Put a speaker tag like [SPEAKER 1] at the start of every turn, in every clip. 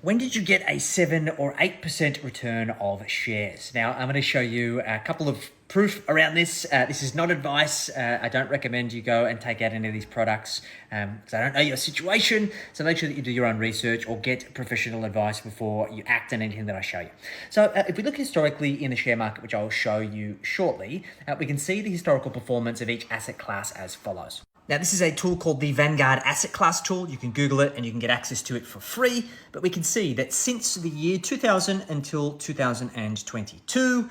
[SPEAKER 1] When did you get a 7 or 8% return of shares? Now, I'm going to show you a couple of proof around this. This is not advice. I don't recommend you go and take out any of these products because I don't know your situation. So make sure that you do your own research or get professional advice before you act on anything that I show you. So if we look historically in the share market, which I will show you shortly, we can see the historical performance of each asset class as follows. Now, this is a tool called the Vanguard Asset Class Tool. You can Google it and you can get access to it for free. But we can see that since the year 2000 until 2022,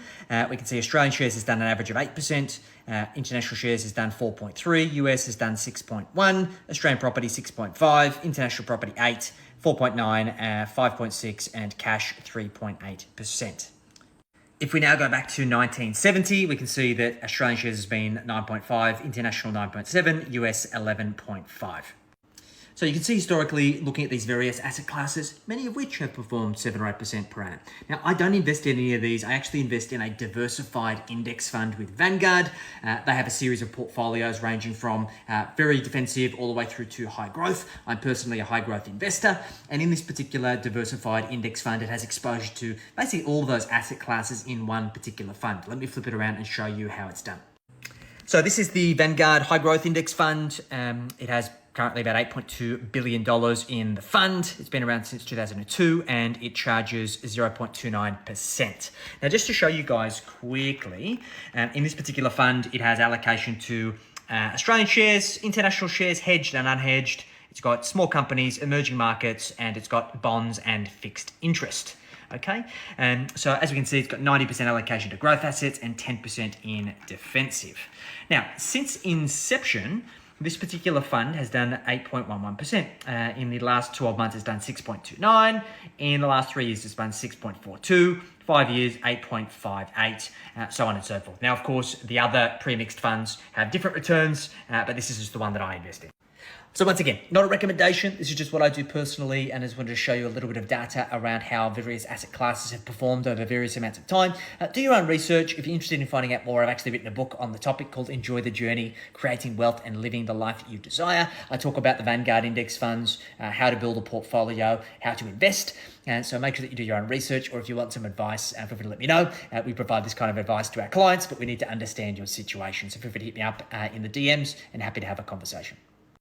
[SPEAKER 1] we can see Australian shares has done an average of 8%, international shares has done 4.3, US has done 6.1, Australian property 6.5, international property 8, 4.9, 5.6, and cash 3.8%. If we now go back to 1970, we can see that Australian shares has been 9.5, international 9.7, US 11.5. So you can see historically, looking at these various asset classes, many of which have performed 7 or 8% per annum. Now, I don't invest in any of these. I actually invest in a diversified index fund with Vanguard. They have a series of portfolios ranging from very defensive all the way through to high growth. I'm personally a high growth investor. And in this particular diversified index fund, it has exposure to basically all of those asset classes in one particular fund. Let me flip it around and show you how it's done. So this is the Vanguard High Growth Index Fund. It has currently about $8.2 billion in the fund. It's been around since 2002 and it charges 0.29%. Now, just to show you guys quickly, in this particular fund, it has allocation to Australian shares, international shares, hedged and unhedged. It's got small companies, emerging markets, and it's got bonds and fixed interest. Okay, so as we can see, it's got 90% allocation to growth assets and 10% in defensive. Now, since inception, this particular fund has done 8.11%. In the last 12 months, it's done 6.29. In the last 3 years, it's done 6.42. 5 years, 8.58, so on and so forth. Now, of course, the other pre-mixed funds have different returns, but this is just the one that I invest in. So once again, not a recommendation. This is just what I do personally, and I just wanted to show you a little bit of data around how various asset classes have performed over various amounts of time. Do your own research. If you're interested in finding out more, I've actually written a book on the topic called Enjoy the Journey, Creating Wealth and Living the Life That You Desire. I talk about the Vanguard Index funds, how to build a portfolio, how to invest. And so make sure that you do your own research, or if you want some advice, feel free to let me know. We provide this kind of advice to our clients, but we need to understand your situation. So feel free to hit me up in the DMs and happy to have a conversation.